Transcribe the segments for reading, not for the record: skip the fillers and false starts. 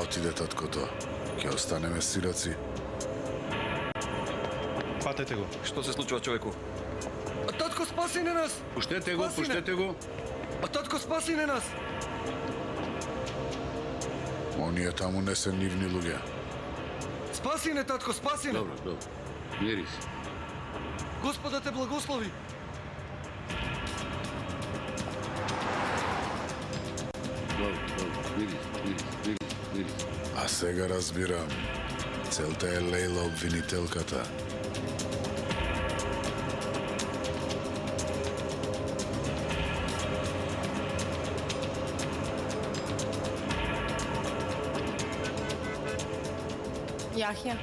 отиде таткото? Ќе останеме сираци? Патете го. Што се случува, човеку? А татко, спаси не нас! Пуштете го, пуштете го. А татко, спаси не нас! Оние таму не се нивни луѓе. Спаси не, татко, спаси не! Добро. Мири се. Господа те благослови! Добро. Мири. А сега разбирам. Целта е Лејла обвинителката. Јахја,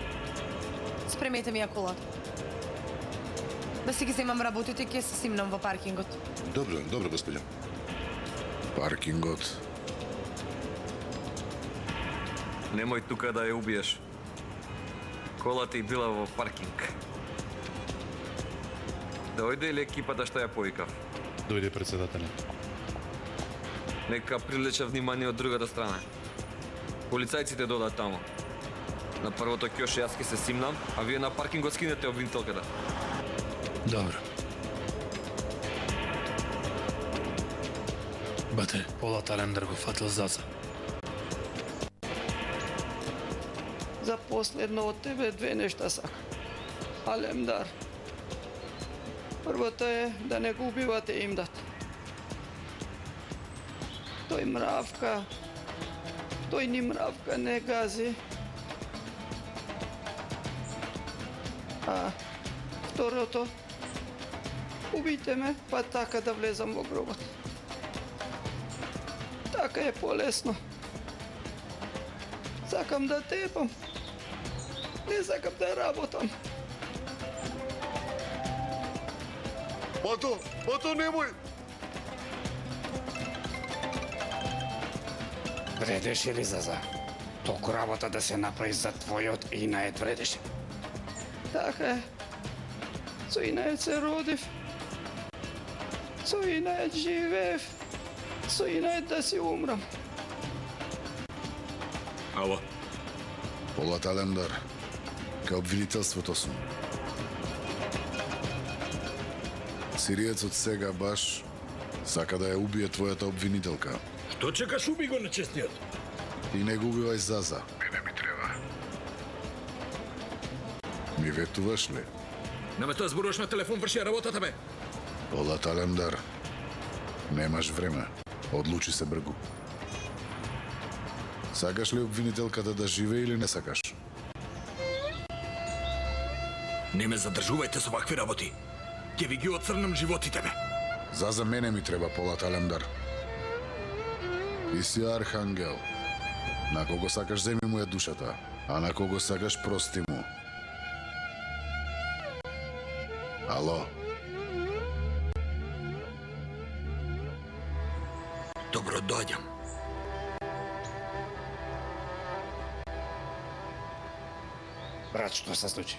спремете ми ја колата. Да си ги земам работите и ќе се симнам во паркингот. Добро, господја. Паркингот. Немој тука да ја убиеш. Колата и била во паркинг. Дојде или екипата што ја повикав? Дојде председателот. Нека привлече внимание од другата страна. Полицајците додат таму. На првото ќоше јас ќе се симнам, а вие на паркингот скинете обвинителката. Добро. Бате, Полат Алемдар го фатил Заза. За последно од тебе две нешта сакам. Алемдар. Првото е да не го убивате имдат. Тој мравка, тој ни мравка не гази. А второто, убите ме, па така да влезам во гробот. Така е полесно. Сакам да тепам. Не сакам да работам. Бато, немој! Вредеше ли, Заза? Толку работа да се направи за твојот инает вредеше. Така е. Со инает се родив. Со инает живеев. Со инает да си умрам. Ало. Полат Алемдар. Ка обвинителството сум. Сириецот сега баш сака да ја убие твојата обвинителка. Што чекаш, уби го нечестниот? И не го убивај Заза. Мене ми треба. Ми ветуваш ли? Не ме тоа зборуваш на телефон, врши работата, бе. Полат Алемдар. Немаш време. Одлучи се бргу. Сакаш ли обвинителката да живее или не сакаш? Не ме задржувајте со вакви работи. Ќе ви ги оцрнам животите, бе. За мене ми треба Полат Алемдар. Ти си архангел. На кого сакаш земи му ја душата, а на кого сакаш прости му. Ало? Добро, доаѓам. Брат, што се случи?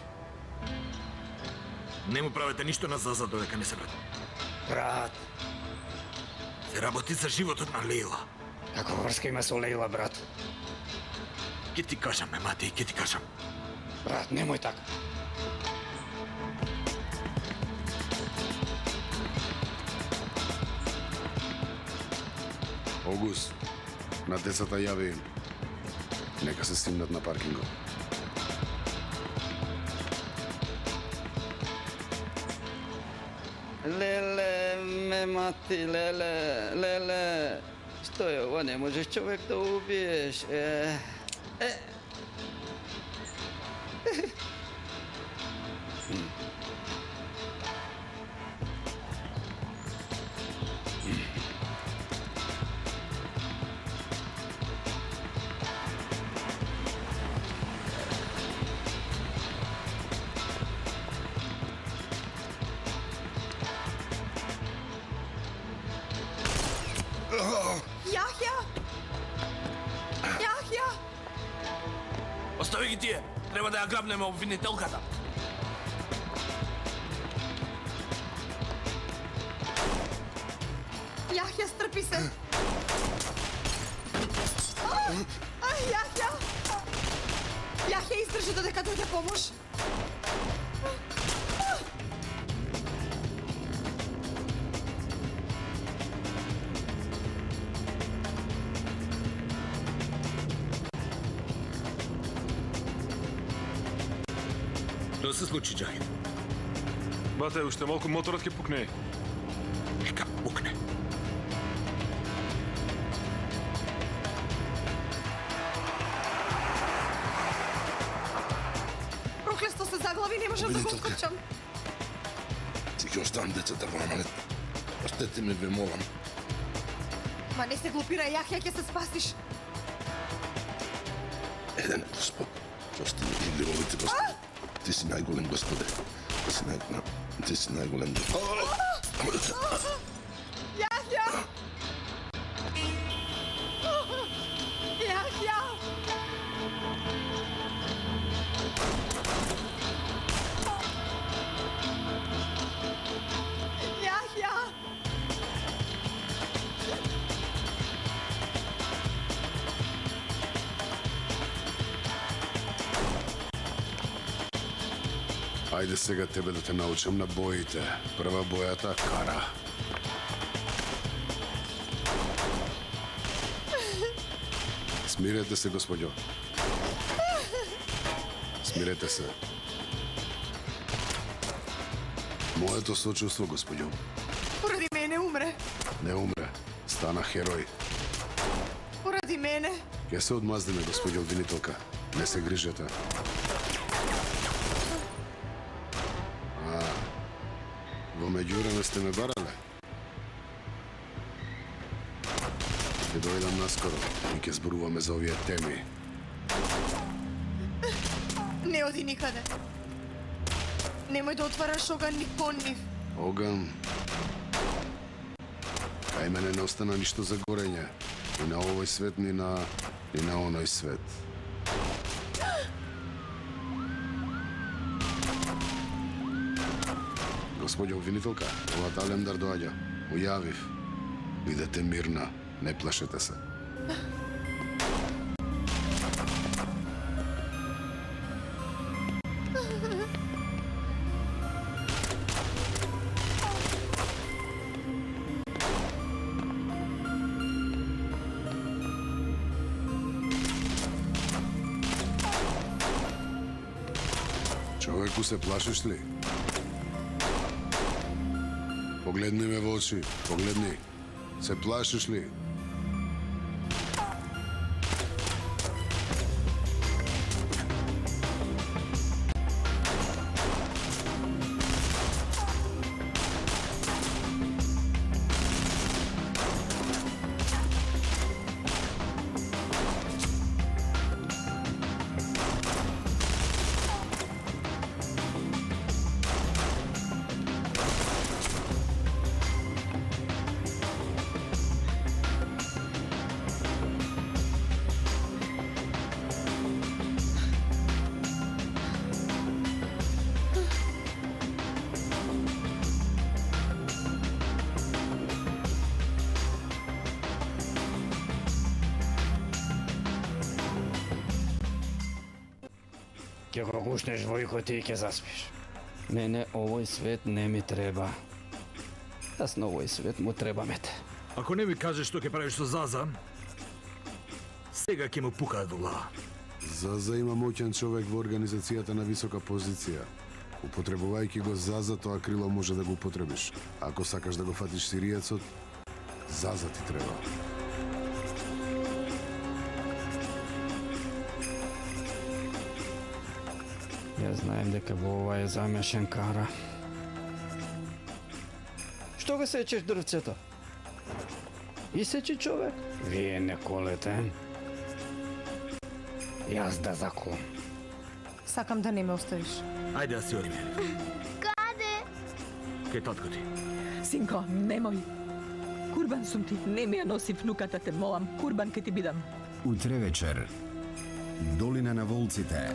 Не му правете ништо на Заза додека не се врати. Брат, Се работи за животот на Лејла. како врска има со Лејла, брат? Ке ти кажам, Матеј, ке ти кажам. Брат, немој така. Огус, на децата јави им. Нека се симнат на паркингот. Леле, ме мати, леле. Што е ова? Не можеш човек да убиеш. Јахја! Јахја! Остави ги тие. Треба да ја грабнеме обвинителката. Јахја, стрпи се! Јахја! издржи додека дојде помош. Што се случи, Џахид? Бате, уште малку моторот ќе пукне. Нека пукне. Проклесто се заглави, не можам да го откопчам. Си ќе оставам децата во намалет. Оштете ме, ве молам. Ма не се глупира, Јахја, ќе се спасиш. Еден Господ, прости ми и левовите Господи. Ти си најголем, Господе. Ти си најголем. Јахја! Јахја! Јахја! Ајде сега тебе да те научам на боите. Прва бојата кара. Смирете се, господјо. Смирете се. Моето сочувство, господјо. Поради мене умре. Не умре. Стана херој. Поради мене. Ке се одмаздиме, господјо обвинителка. Не се грижете. Во меѓувреме сте ме барале. Ќе дојдам наскоро и ќе зборуваме за овие теми. Не оди никаде. Немој да отвараш оган ни кон нив. Оган. Кај мене не остана ништо за горење. И на овој свет, ни на оној свет. Господјо обвинителка, оваа Алемдар доаѓа. Му јавив. Бидете мирна, не плашете се. Човеку, се плашиш ли? Погледни ме во очи, погледни. Се плашиш ли? Ќе го гушнеш во ухото и ќе заспиш. Мене овој свет не ми треба. Јас на овој свет му треба мете. Ако не ми кажеш што ќе правиш со Заза, сега ќе му пукаат во глава. Заза има моќен човек во организацијата на висока позиција. Употребувајќи го Заза, тоа крило може да го употребиш. Ако сакаш да го фатиш сиријецот, Заза ти треба. Јас знаем дека во ова е замешен Кара. Што го сечеш дрвцето? Исечи човек. Вие не колете. Јас да заколам. Сакам да не ме оставиш. Ајде да си одиме. Каде? Кај татко ти. Синко, немој. Курбан сум ти, не ми ја носи внуката, те молам. Курбан ке ти бидам. Утре вечер. Долина на волците.